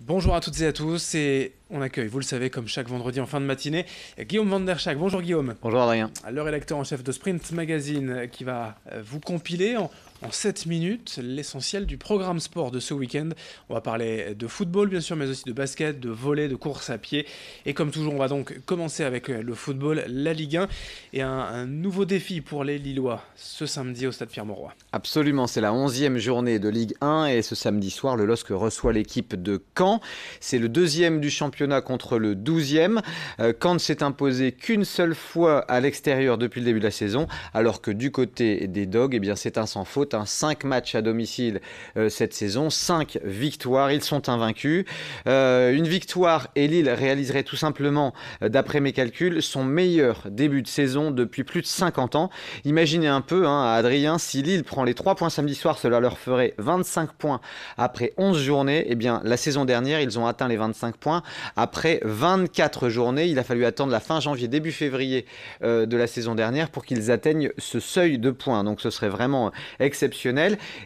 Bonjour à toutes et à tous, et on accueille, vous le savez, comme chaque vendredi en fin de matinée, Guillaume Van der Schaak. Bonjour Guillaume. Bonjour Adrien. Le rédacteur en chef de Sprint Magazine qui va vous compiler en 7 minutes l'essentiel du programme sport de ce week-end. On va parler de football bien sûr, mais aussi de basket, de volley, de course à pied. Et comme toujours, on va donc commencer avec le football, la Ligue 1 et un nouveau défi pour les Lillois ce samedi au Stade Pierre-Mauroy. Absolument, c'est la 11e journée de Ligue 1 et ce samedi soir, le LOSC reçoit l'équipe de Caen. C'est le 2e du championnat contre le 12e. Caen ne s'est imposé qu'une seule fois à l'extérieur depuis le début de la saison, alors que du côté des Dogs, eh bien, c'est un sans faute. 5 matchs à domicile cette saison, 5 victoires, ils sont invaincus. Une victoire et Lille réaliserait tout simplement, d'après mes calculs, son meilleur début de saison depuis plus de 50 ans. Imaginez un peu, Adrien, si Lille prend les 3 points samedi soir, cela leur ferait 25 points après 11 journées. Eh bien, la saison dernière, ils ont atteint les 25 points après 24 journées. Il a fallu attendre la fin janvier, début février de la saison dernière pour qu'ils atteignent ce seuil de points. Donc ce serait vraiment exceptionnel.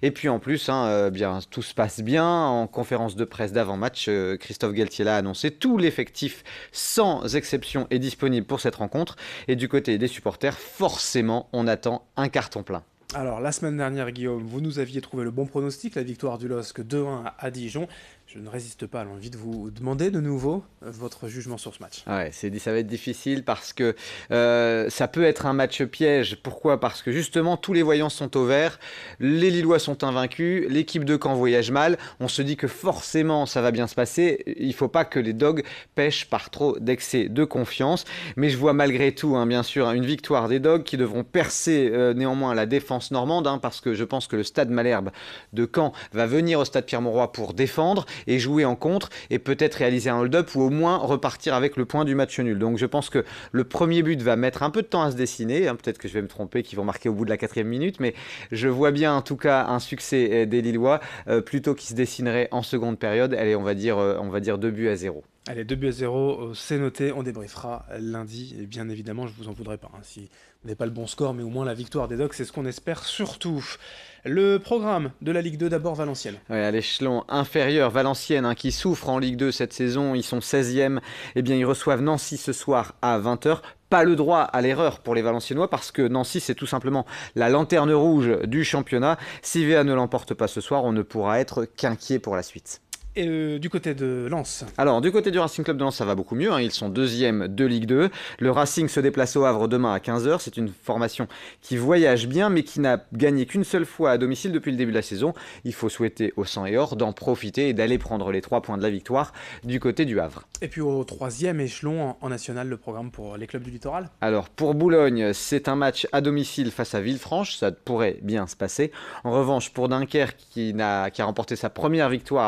Et puis en plus, bien, tout se passe bien. En conférence de presse d'avant-match, Christophe Galtier l'a annoncé. Tout l'effectif, sans exception, est disponible pour cette rencontre. Et du côté des supporters, forcément, on attend un carton plein. Alors, la semaine dernière, Guillaume, vous nous aviez trouvé le bon pronostic, la victoire du LOSC 2-1 à Dijon. Je ne résiste pas à l'envie de vous demander de nouveau votre jugement sur ce match. Ouais, ça va être difficile parce que ça peut être un match piège. Pourquoi ? Parce que justement, tous les voyants sont au vert. Les Lillois sont invaincus. L'équipe de Caen voyage mal. On se dit que forcément, ça va bien se passer. Il ne faut pas que les Dogs pêchent par trop d'excès de confiance. Mais je vois malgré tout, bien sûr, une victoire des Dogs qui devront percer néanmoins la défense normande. Parce que je pense que le stade Malherbe de Caen va venir au stade Pierre-Mauroy pour défendre et jouer en contre et peut-être réaliser un hold-up ou au moins repartir avec le point du match nul. Donc je pense que le premier but va mettre un peu de temps à se dessiner. Peut-être que je vais me tromper, qu'ils vont marquer au bout de la 4e minute, mais je vois bien en tout cas un succès des Lillois plutôt qui se dessinerait en seconde période. Allez, on va dire 2-0. Allez, 2-0, c'est noté, on débriefera lundi, et bien évidemment, je vous en voudrais pas, si vous n'avez pas le bon score, mais au moins la victoire des Dogs, c'est ce qu'on espère surtout. Le programme de la Ligue 2, d'abord Valenciennes. Ouais, à l'échelon inférieur, Valenciennes qui souffre en Ligue 2 cette saison, ils sont 16e, eh bien ils reçoivent Nancy ce soir à 20h. Pas le droit à l'erreur pour les Valenciennois parce que Nancy, c'est tout simplement la lanterne rouge du championnat. Si VA ne l'emporte pas ce soir, on ne pourra être qu'inquiet pour la suite. Et du côté de Lens. Alors, du côté du Racing Club de Lens, ça va beaucoup mieux. Ils sont 2e de Ligue 2. Le Racing se déplace au Havre demain à 15h. C'est une formation qui voyage bien, mais qui n'a gagné qu'une seule fois à domicile depuis le début de la saison. Il faut souhaiter au sang et or d'en profiter et d'aller prendre les 3 points de la victoire du côté du Havre. Et puis au 3e échelon en national, le programme pour les clubs du littoral. Alors, pour Boulogne, c'est un match à domicile face à Villefranche. Ça pourrait bien se passer. En revanche, pour Dunkerque, qui a remporté sa première victoire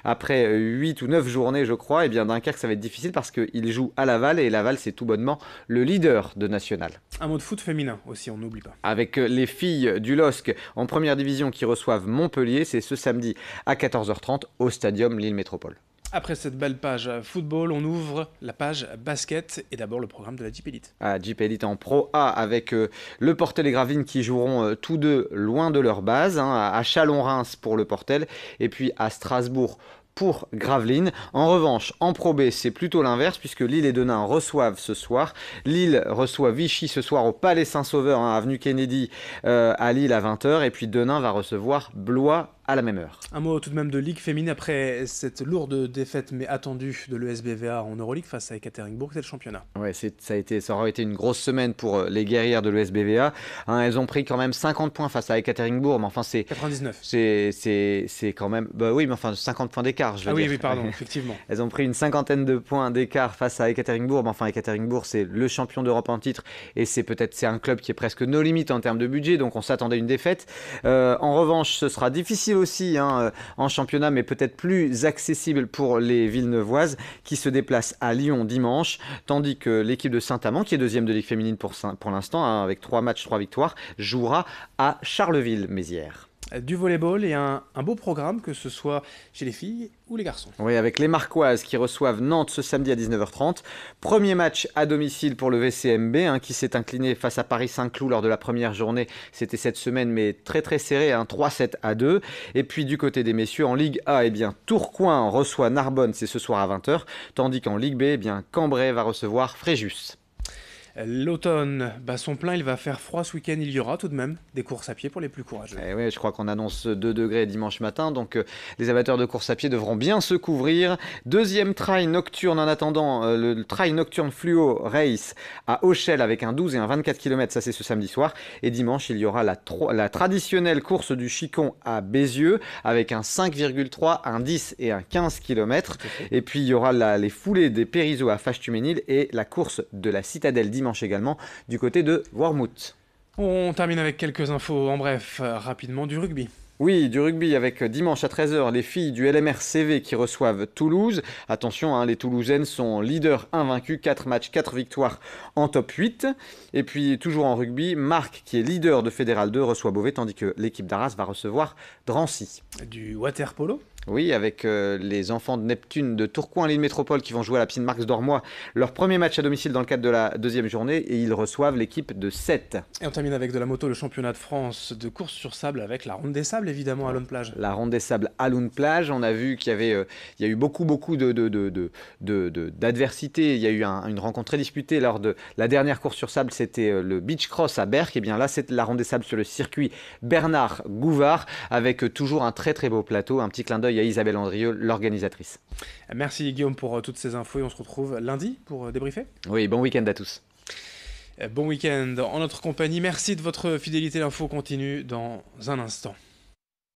après 8 ou 9 journées, je crois, et bien Dunkerque, ça va être difficile parce qu'il joue à Laval, et Laval, c'est tout bonnement le leader de National. Un mot de foot féminin aussi, on n'oublie pas. Avec les filles du LOSC en première division qui reçoivent Montpellier, c'est ce samedi à 14h30 au Stadium Lille Métropole. Après cette belle page football, on ouvre la page basket et d'abord le programme de la Jeep Elite. Jeep Elite en Pro A avec le Portel et Gravelines qui joueront tous deux loin de leur base, à Chalon-Reims pour le Portel et puis à Strasbourg pour Gravelines. En revanche, en Pro B, c'est plutôt l'inverse puisque Lille et Denain reçoivent ce soir. Lille reçoit Vichy ce soir au Palais Saint-Sauveur, avenue Kennedy à Lille à 20h. Et puis Denain va recevoir Blois à la même heure. Un mot tout de même de Ligue féminine après cette lourde défaite mais attendue de l'ESBVA en Euroleague face à Ekaterinbourg, c'est le championnat. Ouais, ça aura été une grosse semaine pour les guerrières de l'ESBVA. Elles ont pris quand même 50 points face à Ekaterinbourg, mais enfin c'est 99. C'est quand même oui, mais enfin 50 points d'écart, je veux dire. Oui, pardon, effectivement. Elles ont pris une cinquantaine de points d'écart face à Ekaterinbourg, mais enfin Ekaterinbourg c'est le champion d'Europe en titre et c'est un club qui est presque nos limites en termes de budget, donc on s'attendait à une défaite. En revanche, ce sera difficile aussi en championnat, mais peut-être plus accessible pour les Villeneuvoises qui se déplacent à Lyon dimanche, tandis que l'équipe de Saint-Amand, qui est 2e de Ligue féminine pour l'instant, avec 3 matchs, 3 victoires, jouera à Charleville-Mézières. du volleyball et un beau programme, que ce soit chez les filles ou les garçons. Oui, avec les Marquoises qui reçoivent Nantes ce samedi à 19h30. Premier match à domicile pour le VCMB qui s'est incliné face à Paris-Saint-Cloud lors de la première journée. C'était cette semaine, mais très très serré, 3-7-2. Et puis du côté des messieurs, en Ligue A, Tourcoing reçoit Narbonne, c'est ce soir à 20h. Tandis qu'en Ligue B, Cambrai va recevoir Fréjus. L'automne bat son plein, il va faire froid ce week-end, il y aura tout de même des courses à pied pour les plus courageux. Oui, je crois qu'on annonce 2 degrés dimanche matin, donc les amateurs de course à pied devront bien se couvrir. Deuxième trail nocturne en attendant, le trail nocturne fluo race à Auchel avec un 12 et un 24 km, ça c'est ce samedi soir. Et dimanche, il y aura la traditionnelle course du Chicon à Bézieux avec un 5,3, un 10 et un 15 km. Et puis il y aura les foulées des Périzot à Fâche-Tuménil et la course de la Citadelle dimanche également du côté de Wormhout. On termine avec quelques infos en bref, rapidement du rugby. Oui, du rugby avec dimanche à 13h les filles du LMR CV qui reçoivent Toulouse. Attention, les Toulousaines sont leaders invaincus, 4 matchs, 4 victoires en top 8. Et puis toujours en rugby, Marc qui est leader de Fédéral 2 reçoit Beauvais tandis que l'équipe d'Arras va recevoir Drancy. Du water polo. Oui, avec les enfants de Neptune de Tourcoing, l'île métropole qui vont jouer à la piscine Marx d'Ormois. Leur premier match à domicile dans le cadre de la deuxième journée et ils reçoivent l'équipe de 7. Et on termine avec de la moto, le championnat de France de course sur sable avec la Ronde des Sables évidemment à Lune-Plage. La Ronde des Sables à Lune-Plage, on a vu qu'il y a eu beaucoup d'adversité. Il y a eu une rencontre très disputée lors de la dernière course sur sable, c'était le Beach Cross à Berck. Et bien là, c'est la Ronde des Sables sur le circuit Bernard Gouvard avec toujours un très très beau plateau, un petit clin d'œil à Isabelle Andrieux, l'organisatrice. Merci Guillaume pour toutes ces infos et on se retrouve lundi pour débriefer. Oui, bon week-end à tous. Bon week-end en notre compagnie. Merci de votre fidélité. L'info continue dans un instant.